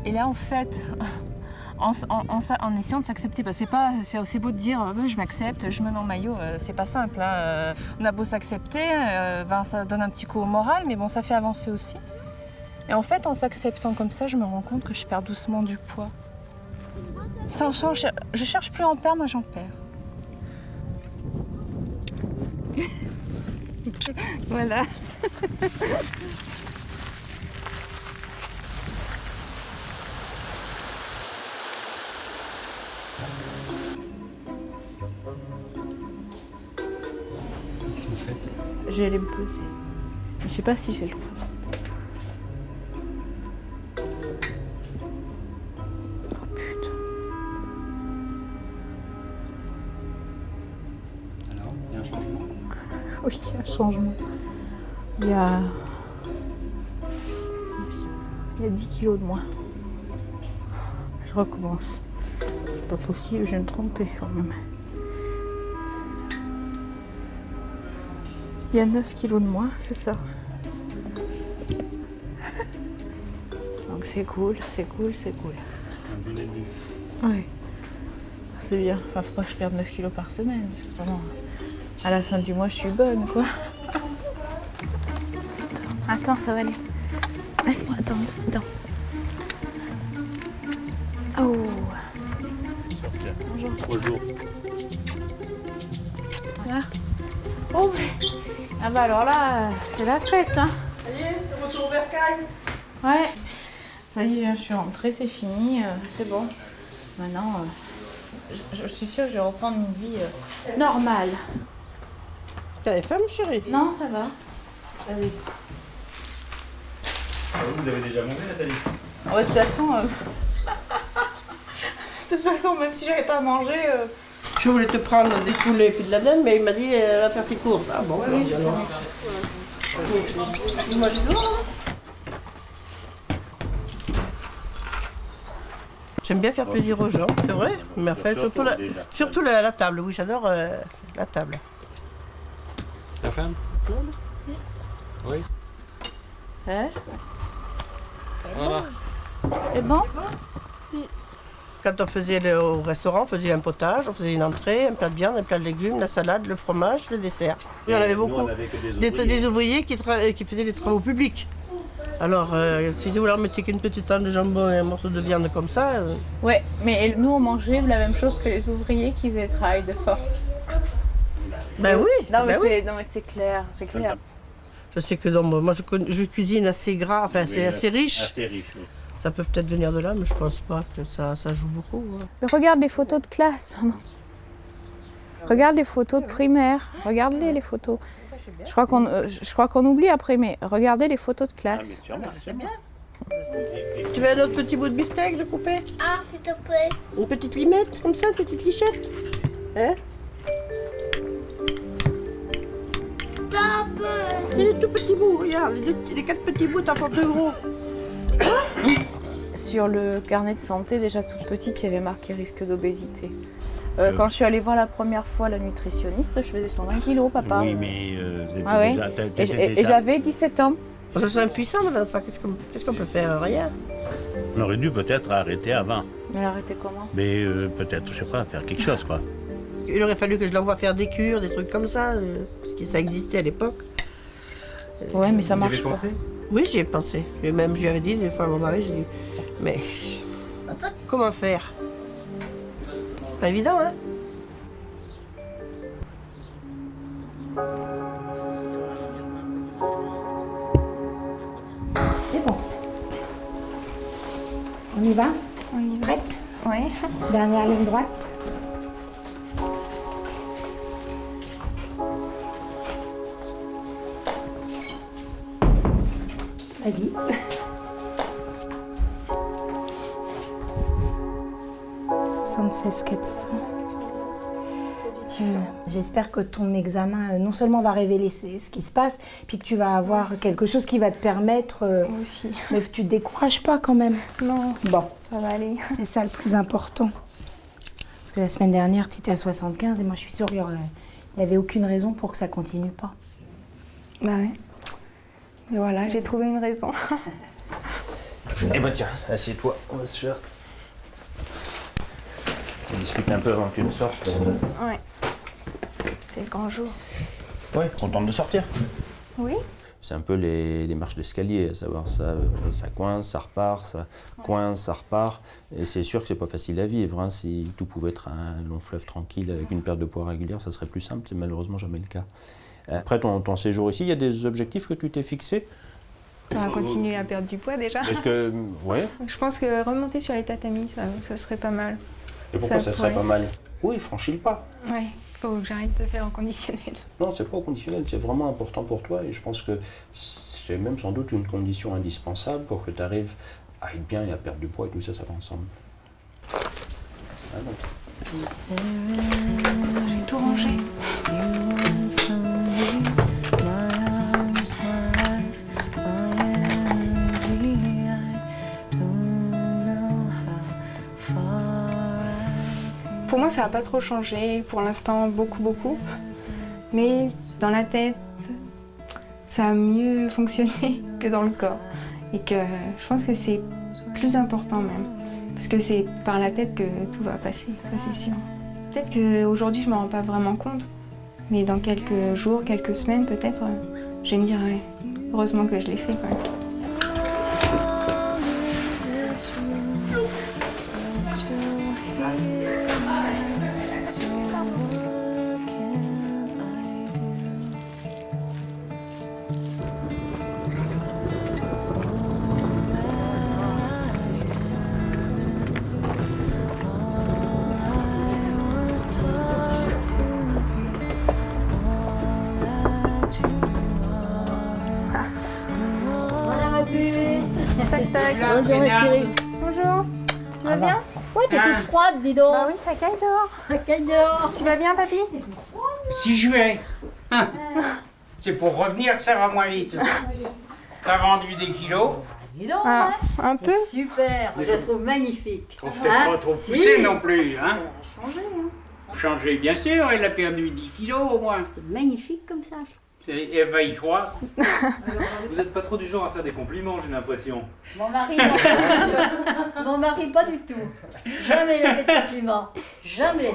S2: Et là en fait, en essayant de s'accepter, c'est aussi beau de dire je m'accepte, je me mets en maillot, c'est pas simple. Hein. On a beau s'accepter, ça donne un petit coup au moral, mais bon ça fait avancer aussi. Et en fait en s'acceptant comme ça, je me rends compte que je perds doucement du poids. Je cherche plus à en perdre, moi j'en perds.
S15: Voilà.
S18: Je vais aller me poser. Je sais pas si j'ai le droit.
S19: Alors, il y a un changement?
S18: Oui, il y a un changement. Il y a 10 kilos de moins. Je recommence. C'est pas possible, je vais me tromper quand même. Il y a 9 kilos de moins, c'est ça. Donc c'est cool, c'est cool, c'est cool.
S19: C'est un bon début.
S18: Oui. C'est bien. Enfin, faut pas que je perde 9 kilos par semaine, parce que sinon, à la fin du mois, je suis bonne, quoi. Attends, ça va aller. Laisse-moi, attends. Oh.
S19: Bonjour. 3 jours.
S18: Là. Oh, mais... Ah bah alors là, c'est la fête, hein.
S14: Ça y est, tu retournes au bercail?
S18: Ouais. Ça y est, je suis rentrée, c'est fini, c'est bon. Maintenant, je suis sûre que je vais reprendre une vie normale.
S14: T'as des femmes, chérie?
S18: Non, ça va. Ah oui.
S19: Vous avez déjà mangé, Nathalie?
S18: Ouais, de toute façon, même si j'avais pas mangé...
S14: Je voulais te prendre des poulets et puis de la dinde, mais il m'a dit elle va faire ses courses. Ah bon,
S18: oui, je
S14: alors.
S18: Moi, je dois.
S14: J'aime bien faire plaisir aux gens, c'est vrai. Mais en fait, surtout la table. Oui, j'adore la table.
S16: Ta femme? Oui.
S14: Hein?
S16: Voilà.
S18: C'est bon?
S14: Quand on faisait au restaurant, on faisait un potage, on faisait une entrée, un plat de viande, un plat de légumes, la salade, le fromage, le dessert. Oui, on avait beaucoup des ouvriers qui faisaient les travaux publics. Alors, si vous leur mettez qu'une petite tente de jambon et un morceau de viande comme ça...
S18: Ouais, mais nous on mangeait la même chose que les ouvriers qui faisaient le travail de force.
S14: Ben oui.
S2: Non, mais
S14: ben oui.
S2: c'est clair, c'est clair.
S14: Je sais que moi je cuisine assez gras, enfin c'est assez riche.
S8: Assez riche, oui.
S14: Ça peut peut-être venir de là, mais je pense pas que ça joue beaucoup. Hein.
S1: Mais regarde les photos de classe, maman. Regarde les photos de primaire. Regarde-les, les photos. Je crois qu'on oublie après, mais regardez les photos de classe.
S14: C'est bien. Tu veux un autre petit bout de beefsteak de couper?
S22: Ah, s'il te plaît.
S14: Une petite limette, comme ça, une petite lichette? Hein?
S22: Stop.
S14: Les tout petits bouts, regarde, les 4 petits bouts, t'en font 2 gros.
S2: Sur le carnet de santé, déjà toute petite, il y avait marqué risque d'obésité. Quand je suis allée voir la première fois la nutritionniste, je faisais 120 kilos, papa.
S8: Oui, mais vous êtes
S2: Ah ouais.
S8: déjà...
S2: Et j'avais 17 ans.
S14: Ça, c'est impuissant devant ça. Qu'est-ce qu'on peut faire? Rien.
S8: On aurait dû peut-être arrêter avant.
S2: Mais arrêter comment?
S8: Mais peut-être, je sais pas, faire quelque chose, quoi.
S14: Il aurait fallu que je l'envoie faire des cures, des trucs comme ça, parce que ça existait à l'époque.
S2: Ouais, mais ça marche pas.
S14: Oui, j'y ai pensé. Et même, je lui avais dit des fois à mon mari, j'ai dit, mais comment faire? Pas évident, hein?
S18: C'est bon. On y va?
S1: On y va.
S18: Prête?
S1: Ouais.
S18: Dernière ligne droite. Vas-y. J'espère que ton examen non seulement va révéler ce qui se passe, puis que tu vas avoir quelque chose qui va te permettre...
S1: Moi aussi.
S18: Mais tu te décourages pas quand même.
S1: Non,
S18: bon,
S1: ça va aller.
S18: C'est ça le plus important. Parce que la semaine dernière, tu étais à 75 et moi je suis sûre qu'il n'y avait aucune raison pour que ça continue pas.
S1: Bah ouais. Mais voilà, j'ai trouvé une raison.
S8: Eh ben tiens, assieds-toi, on va se faire... On discute un peu avant que tu ne sortes.
S1: Ouais. C'est le grand jour.
S8: Ouais, contente de sortir.
S1: Oui.
S8: C'est un peu les marches d'escalier, à savoir ça coince, ça repart, ça coince, ça repart. Et c'est sûr que c'est pas facile à vivre. Hein. Si tout pouvait être un long fleuve tranquille avec une perte de poids régulière, ça serait plus simple. C'est malheureusement jamais le cas. Après ton séjour ici, il y a des objectifs que tu t'es fixés?
S1: On va continuer à perdre du poids déjà.
S8: Est-ce que... Ouais.
S1: Je pense que remonter sur les tatamis, ça serait pas mal.
S8: Et pourquoi ça serait pas mal? Oui, franchis le pas.
S1: Ouais, faut que j'arrête de faire en conditionnel.
S8: Non, c'est pas au conditionnel, c'est vraiment important pour toi et je pense que c'est même sans doute une condition indispensable pour que tu arrives à être bien et à perdre du poids et tout ça, ça va ensemble. Ah,
S1: J'ai tout rangé. Pour moi, ça n'a pas trop changé. Pour l'instant, beaucoup. Mais dans la tête, ça a mieux fonctionné que dans le corps. Et que je pense que c'est plus important même. Parce que c'est par la tête que tout va passer, ça c'est sûr. Peut-être qu'aujourd'hui, je ne m'en rends pas vraiment compte. Mais dans quelques jours, quelques semaines peut-être, je vais me dire, ouais, heureusement que je l'ai fait quand même.
S22: Bonjour ma chérie.
S1: Bonjour. Tu vas bien?
S22: Ouais, t'es toute froide, dis donc.
S1: Bah oui, ça caille dehors.
S22: Ça caille dehors.
S1: Tu vas bien, papy?
S23: Si je vais. Hein. C'est pour revenir que ça va moins vite. T'as vendu des kilos?
S22: Dis donc,
S1: Ah,
S22: ouais.
S1: un peu.
S22: Super, je la trouve magnifique.
S23: Faut peut-être pas trop
S22: Si.
S23: pousser non plus, hein?
S22: Changé, hein.
S23: Changer, bien sûr, elle a perdu 10 kilos au moins.
S22: C'est magnifique comme ça.
S23: Et elle va y croire.
S7: Vous n'êtes pas trop du genre à faire des compliments, j'ai l'impression.
S22: Mon mari, non. Mon mari, pas du tout. Jamais il a fait de compliments. Jamais.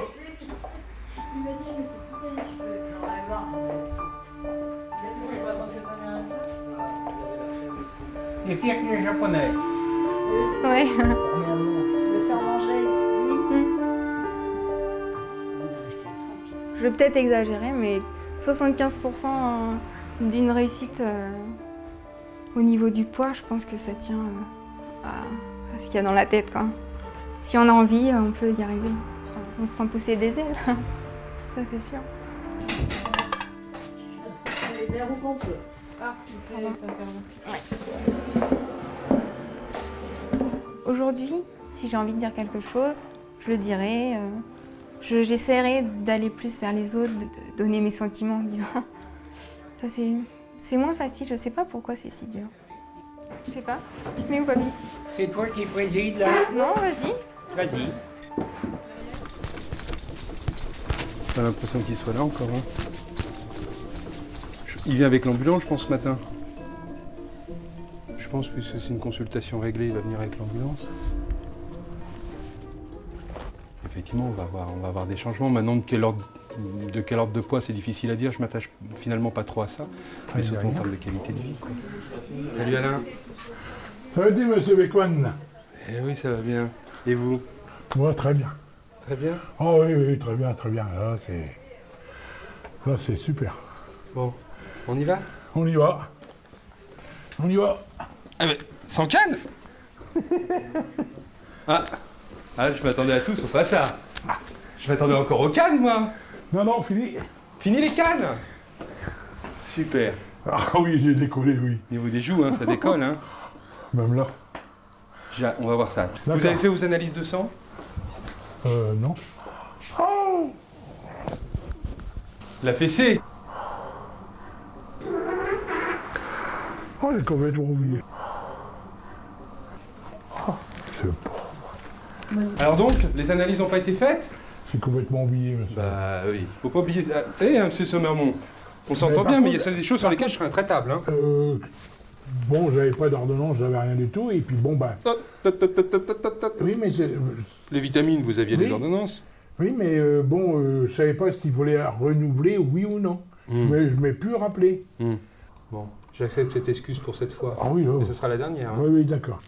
S22: Il m'a dit, mais c'est tout les cheveux. J'en ai marre.
S23: C'est pire que les Japonais.
S1: Ouais.
S22: Je vais faire manger.
S1: Je vais peut-être exagérer, mais 75% d'une réussite au niveau du poids, je pense que ça tient à ce qu'il y a dans la tête, quoi. Si on a envie, on peut y arriver. Enfin, on se sent pousser des ailes, ça c'est sûr.
S22: Les verres où qu'on peut.
S1: Ah, ça va. Ouais. Aujourd'hui, si j'ai envie de dire quelque chose, je le dirai. J'essaierai d'aller plus vers les autres, de donner mes sentiments, disons. Ça c'est moins facile, je sais pas pourquoi c'est si dur. Je sais pas. Tu te mets où, papy?
S23: C'est toi qui préside là?
S1: Non, vas-y.
S23: Vas-y.
S11: T'as l'impression qu'il soit là encore, hein? Il vient avec l'ambulance, je pense, ce matin. Je pense, puisque c'est une consultation réglée, il va venir avec l'ambulance. Effectivement, on va avoir des changements. Maintenant, de quel ordre de poids, c'est difficile à dire. Je m'attache finalement pas trop à ça. Mais surtout en termes de qualité de vie, quoi. Salut Alain.
S4: Ça va-t-il, monsieur Beckman?
S11: Eh oui, ça va bien. Et vous?
S4: Moi, très bien.
S11: Très bien?
S4: Oh oui, très bien, très bien. Là, c'est super.
S11: Bon, on y va?
S4: On y va. On y va.
S11: Ah mais, sans canne? Ah, je m'attendais à tout sauf à ça. Je m'attendais encore aux cannes, moi.
S4: Non, fini.
S11: Fini les cannes? Super.
S4: Ah oui, j'ai décollé, oui.
S11: Niveau des joues, hein, ça décolle, hein.
S4: Même là.
S11: On va voir ça. Vous avez fait vos analyses de sang?
S4: Non.
S11: Oh! La fessée?
S4: Oh, j'ai complètement oublié. Oh, c'est pauvre.
S11: Alors donc, les analyses n'ont pas été faites?
S4: J'ai complètement oublié, monsieur.
S11: Bah oui, faut pas oublier. Vous savez, hein, monsieur Sommermont, on s'entend bien, mais il y a des choses sur lesquelles je serais intraitable. Hein.
S4: Bon, j'avais pas d'ordonnance, j'avais rien du tout, et puis bon, bah... Oui, mais c'est...
S11: Les vitamines, vous aviez des ordonnances?
S4: Oui, mais je savais pas s'il voulait renouveler, oui ou non. Mais je m'ai plus rappelé.
S11: Bon, j'accepte cette excuse pour cette fois.
S4: Ah oui,
S11: mais ce sera la dernière. Hein.
S4: Oui, d'accord.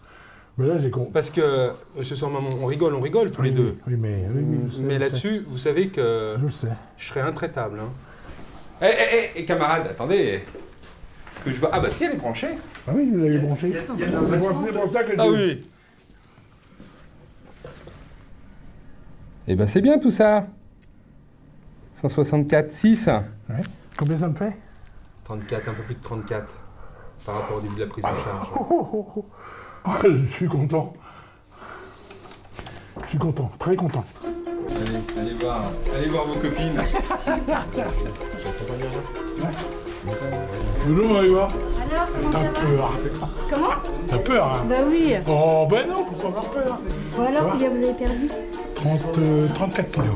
S4: Mais là, j'ai compris.
S11: Parce que, monsieur Sommermont, on rigole tous les deux.
S4: Oui,
S11: mais là-dessus, vous savez que...
S4: Je sais.
S11: Je serai intraitable. Hein. Eh, camarade, attendez. Que je vois... Ah bah si, elle est branchée.
S4: Ah oui, vous l'avez branchée. C'est pour ça que
S11: ah oui. Eh ben c'est bien tout ça. 164,6.
S4: Ouais. Combien ça me fait?
S11: 34, un peu plus de 34. Par rapport au début de la prise en charge.
S4: Je suis content. Je suis content, très content.
S11: Allez voir vos copines.
S4: Bonjour Marie-Va.
S22: Alors, comment ça va?
S4: T'as peur.
S22: Comment?
S4: T'as peur, hein?
S22: Bah oui.
S4: Oh, ben non, pourquoi avoir peur?
S22: Bon alors, combien vous avez perdu?
S4: 34 kilos.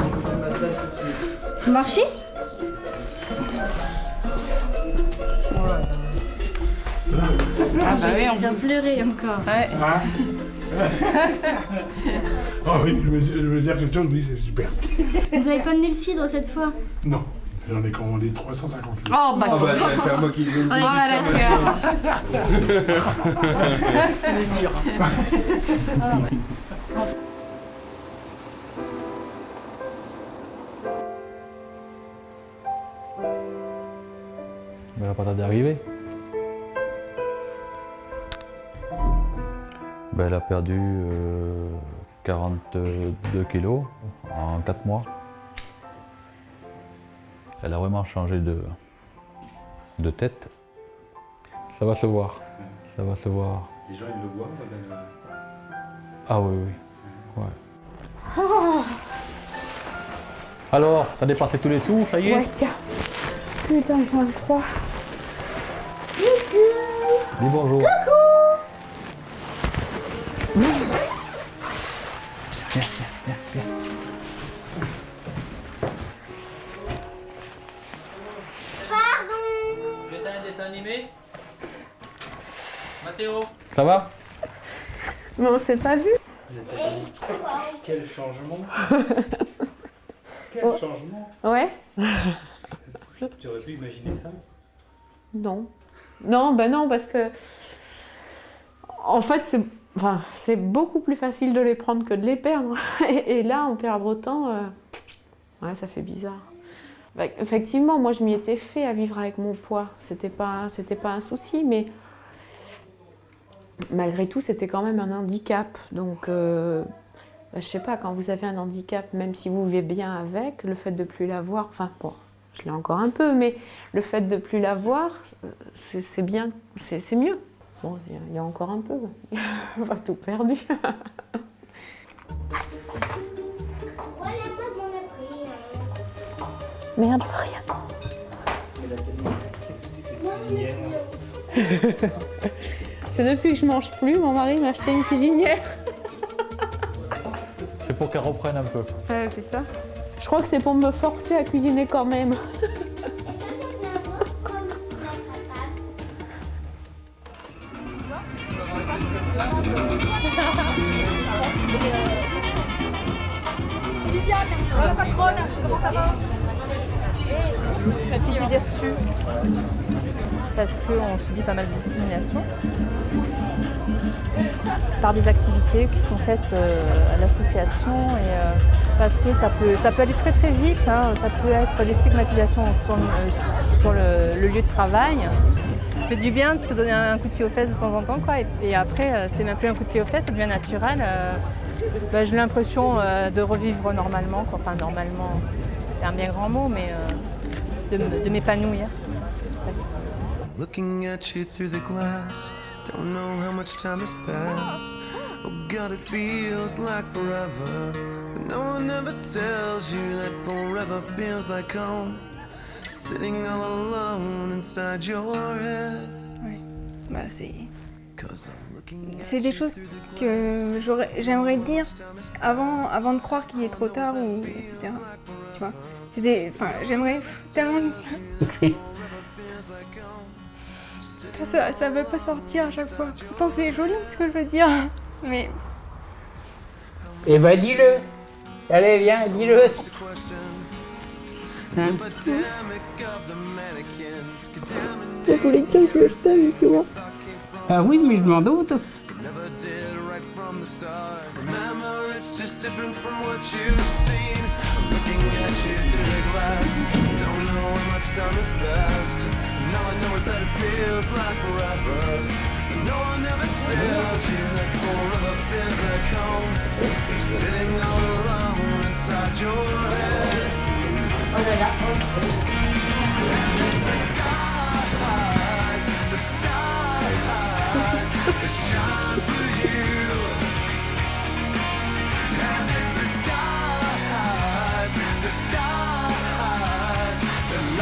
S22: Vous marchez?
S2: Ah bah oui, on
S22: vient pleurer encore.
S2: Ouais.
S4: Ah oui, je veux dire quelque chose, oui, c'est super.
S22: Vous avez pas amené le cidre cette fois?
S4: Non, j'en ai commandé 350 litres.
S2: Oh bah,
S11: c'est à moi qui l'ai dit.
S2: Elle est dure.
S6: Elle n'a pas tardé d'arriver. Elle a perdu 42 kilos en 4 mois. Elle a vraiment changé de tête. Ça va se voir. Ça va se voir.
S19: Les gens, ils le voient?
S6: Ah oui, oui. Ouais. Alors, t'as dépassé tous les sous, ça y est?
S18: Ouais, tiens. Putain, il fait froid.
S6: Dis bonjour.
S18: Coucou.
S6: Viens.
S22: Pardon.
S6: Tu éteins un dessin animé? Mathéo? Ça va?
S18: Mais on s'est pas vu.
S23: Quel changement. Quel changement.
S18: Ouais.
S23: Tu aurais pu imaginer ça?
S18: Non. Non, parce que... En fait, c'est beaucoup plus facile de les prendre que de les perdre. Et là, en perdre autant, ouais, ça fait bizarre.
S9: Bah, effectivement, moi je m'y étais fait à vivre avec mon poids. C'était pas un souci, mais malgré tout, c'était quand même un handicap. Donc, je sais pas, quand vous avez un handicap, même si vous vivez bien avec, le fait de plus l'avoir, enfin bon, je l'ai encore un peu, mais le fait de plus l'avoir, c'est bien, c'est mieux. Bon, il y a encore un peu, pas tout perdu. Merde, je veux rien. C'est depuis que je mange plus, mon mari m'a acheté une cuisinière.
S6: C'est pour qu'elle reprenne un peu.
S9: C'est ça. Je crois que c'est pour me forcer à cuisiner quand même.
S12: Viviane, la patronne, comment ça va?
S2: La petite idée reçue, parce qu'on subit pas mal de discrimination par des activités qui sont faites à l'association et parce que ça peut aller très très vite, hein. Ça peut être des stigmatisations sur le lieu de travail. Ça fait du bien de se donner un coup de pied aux fesses de temps en temps, quoi. Et après, c'est même plus un coup de pied aux fesses, ça devient naturel. J'ai l'impression de revivre normalement, quoi. Enfin normalement, c'est un bien grand mot, mais de m'épanouir.
S17: Looking at you through the glass, don't know how much time has passed. Oh God, it feels like forever, but no one ever tells you that forever feels like home. Sitting all alone inside your head.
S1: Ouais, bah c'est des choses que j'aimerais dire avant de croire qu'il est trop tard ou etc. Tu vois, j'aimerais tellement. Ça veut pas sortir à chaque fois. Pourtant c'est joli ce que je veux dire, mais.
S23: Eh ben dis-le. Allez viens, dis-le. Hein?
S9: Je voulais dire que je t'aime, tu vois.
S23: Ah oui, mais je m'en doute.
S12: Oh là là.
S17: The stars, the